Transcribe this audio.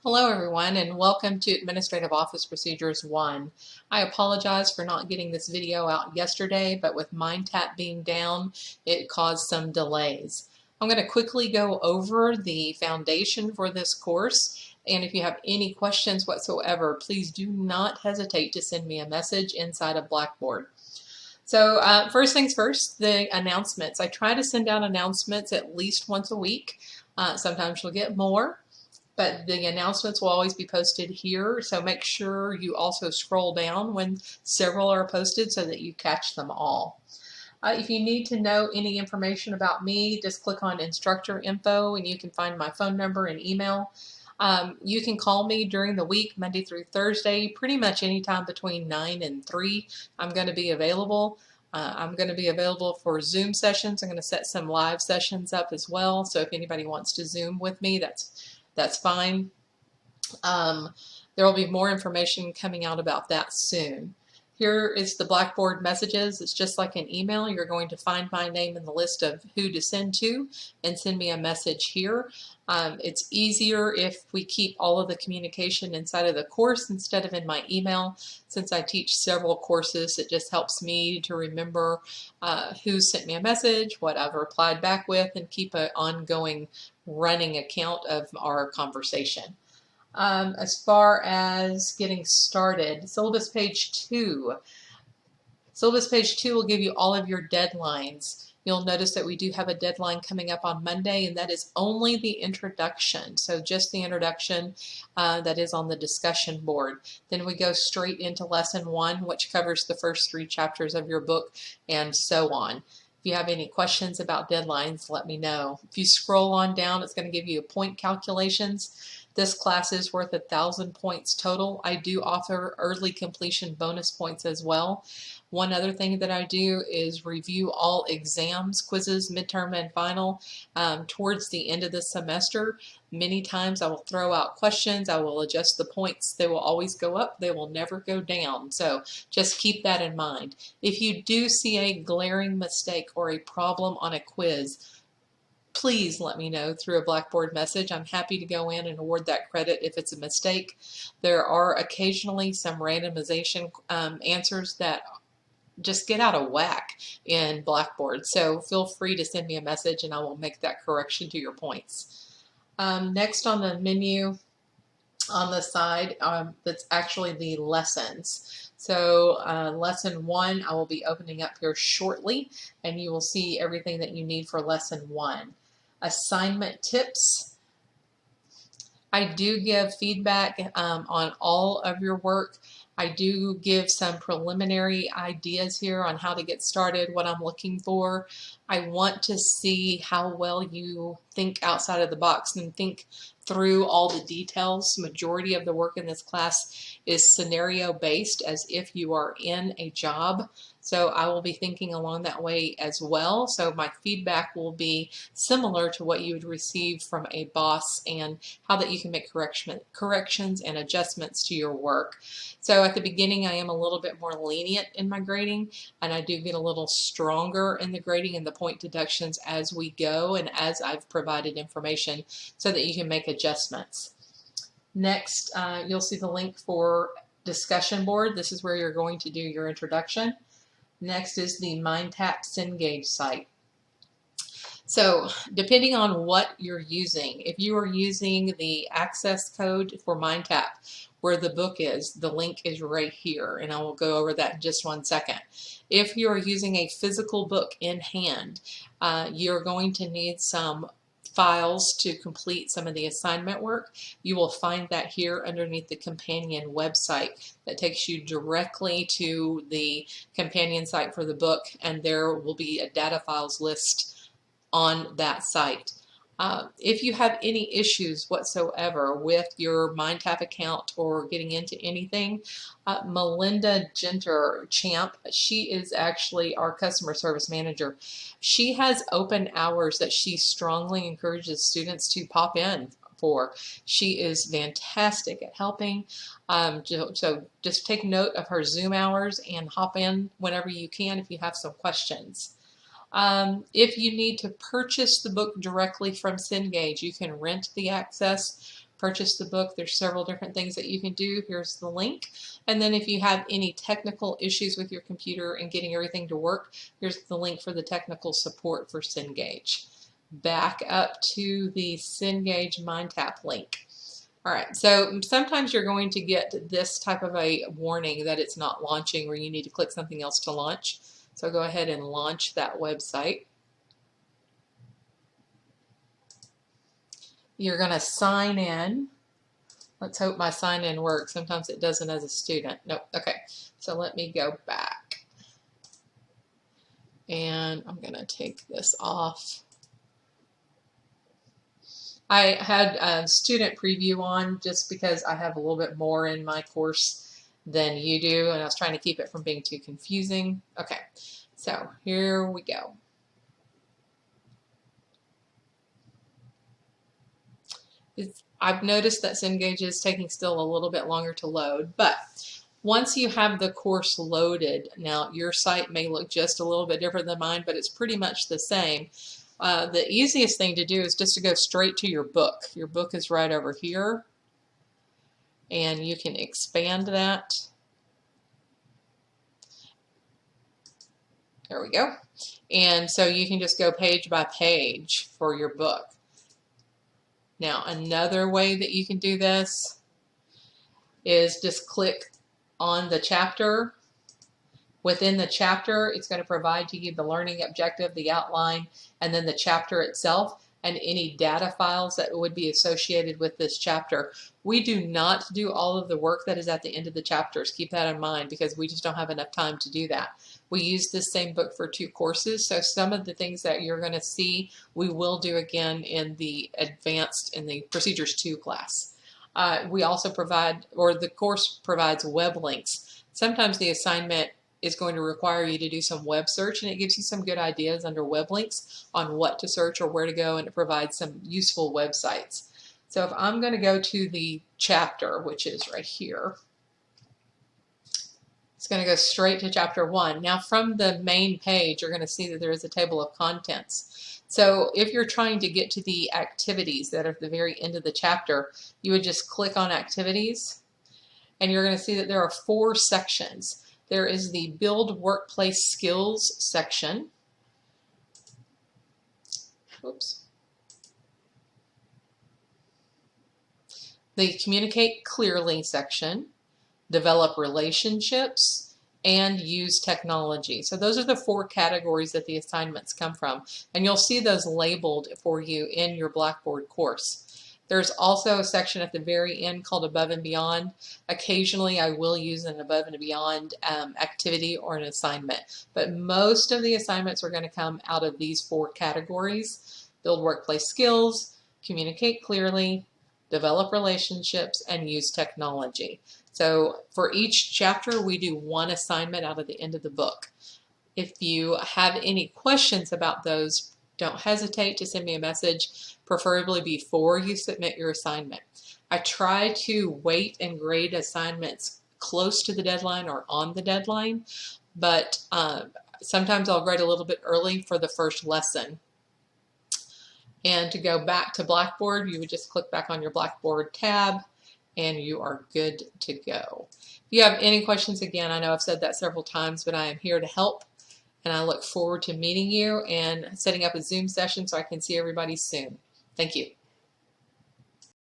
Hello everyone and welcome to Administrative Office Procedures 1. I apologize for not getting this video out yesterday, but with MindTap being down, it caused some delays. I'm going to quickly go over the foundation for this course, and if you have any questions whatsoever, please do not hesitate to send me a message inside of Blackboard. So first things first, the announcements. I try to send out announcements at least once a week. Sometimes you'll get more. But the announcements will always be posted here, so make sure you also scroll down when several are posted so that you catch them all. If you need to know any information about me, just click on instructor info and you can find my phone number and email. You can call me during the week, Monday through Thursday, pretty much anytime between 9 and 3. I'm going to be available. I'm going to be available for Zoom sessions. I'm going to set some live sessions up as well, so if anybody wants to Zoom with me, that's fine. There will be more information coming out about that soon. Here is the Blackboard messages. It's just like an email. You're going to find my name in the list of who to send to and send me a message here. It's easier if we keep all of the communication inside of the course instead of in my email. Since I teach several courses, it just helps me to remember who sent me a message, what I've replied back with, and keep an ongoing running account of our conversation. As far as getting started, syllabus page 2. Syllabus page 2 will give you all of your deadlines. You'll notice that we do have a deadline coming up on Monday, and that is only the introduction. So just the introduction that is on the discussion board. Then we go straight into lesson 1, which covers the first 3 chapters of your book, and so on. If you have any questions about deadlines, let me know. If you scroll on down, it's going to give you point calculations. This class is worth 1,000 points total. I do offer early completion bonus points as well. One other thing that I do is review all exams, quizzes, midterm, and final towards the end of the semester. Many times I will throw out questions. I will adjust the points. They will always go up. They will never go down. So just keep that in mind. If you do see a glaring mistake or a problem on a quiz, please let me know through a Blackboard message. I'm happy to go in and award that credit if it's a mistake. There are occasionally some randomization answers that just get out of whack in Blackboard. So feel free to send me a message and I will make that correction to your points. Next on the menu on the side, that's actually the lessons. So lesson 1 I will be opening up here shortly, and you will see everything that you need for lesson 1. Assignment tips. I do give feedback on all of your work. I do give some preliminary ideas here on how to get started, what I'm looking for. I want to see how well you think outside of the box and think through all the details. Majority of the work in this class is scenario based, as if you are in a job. So I will be thinking along that way as well. So my feedback will be similar to what you would receive from a boss, and how that you can make corrections and adjustments to your work. So at the beginning I am a little bit more lenient in my grading, and I do get a little stronger in the grading and the point deductions as we go and as I've provided information so that you can make adjustments. Next, you'll see the link for discussion board. This is where you're going to do your introduction. Next is the MindTap Cengage site. So depending on what you're using, if you are using the access code for MindTap, where the book is, the link is right here, and I will go over that in just 1 second. If you are using a physical book in hand, you're going to need some files to complete some of the assignment work. You will find that here underneath the companion website that takes you directly to the companion site for the book, and there will be a data files list on that site. If you have any issues whatsoever with your MindTap account or getting into anything, Melinda Champ, she is actually our customer service manager. She has open hours that she strongly encourages students to pop in for. She is fantastic at helping. So just take note of her Zoom hours and hop in whenever you can if you have some questions. If you need to purchase the book directly from Cengage, you can rent the access purchase the book. There's several different things that you can do. Here's the link. And then if you have any technical issues with your computer and getting everything to work, here's the link for the technical support for Cengage. Back up to the Cengage MindTap link. All right, so sometimes you're going to get this type of a warning that it's not launching, or you need to click something else to launch. So go ahead and launch that website. You're going to sign in. Let's hope my sign in works. Sometimes it doesn't as a student. Nope. Okay, so let me go back. And I'm going to take this off. I had a student preview on just because I have a little bit more in my course than you do, and I was trying to keep it from being too confusing. Okay, so here we go. I've noticed that Cengage is taking still a little bit longer to load, but once you have the course loaded, now your site may look just a little bit different than mine, but it's pretty much the same. The easiest thing to do is just to go straight to your book. Your book is right over here, and you can expand that. There we go. And so you can just go page by page for your book. Now, another way that you can do this is just click on the chapter. Within the chapter, it's going to provide to you the learning objective, the outline, and then the chapter itself, and any data files that would be associated with this chapter. We do not do all of the work that is at the end of the chapters. Keep that in mind, because we just don't have enough time to do that. We use this same book for 2 courses, so some of the things that you're going to see, we will do again in the advanced, in the Procedures 2 class. We also provide, or the course provides, web links. Sometimes the assignment is going to require you to do some web search, and it gives you some good ideas under web links on what to search or where to go, and it provides some useful websites. So if I'm going to go to the chapter, which is right here, it's going to go straight to chapter 1. Now from the main page, you're going to see that there is a table of contents. So if you're trying to get to the activities that are at the very end of the chapter, you would just click on activities, and you're going to see that there are 4 sections. There is the Build Workplace Skills section. Oops. The Communicate Clearly section, Develop Relationships, and Use Technology. So those are the 4 categories that the assignments come from, and you'll see those labeled for you in your Blackboard course. There's also a section at the very end called Above and Beyond. Occasionally I will use an Above and Beyond activity or an assignment, but most of the assignments are going to come out of these 4 categories: Build Workplace Skills, Communicate Clearly, Develop Relationships, and Use Technology. So for each chapter, we do 1 assignment out of the end of the book. If you have any questions about those, don't hesitate to send me a message, preferably before you submit your assignment. I try to wait and grade assignments close to the deadline or on the deadline, but sometimes I'll grade a little bit early for the first lesson. And to go back to Blackboard, you would just click back on your Blackboard tab, and you are good to go. If you have any questions, again, I know I've said that several times, but I am here to help. And I look forward to meeting you and setting up a Zoom session so I can see everybody soon. Thank you.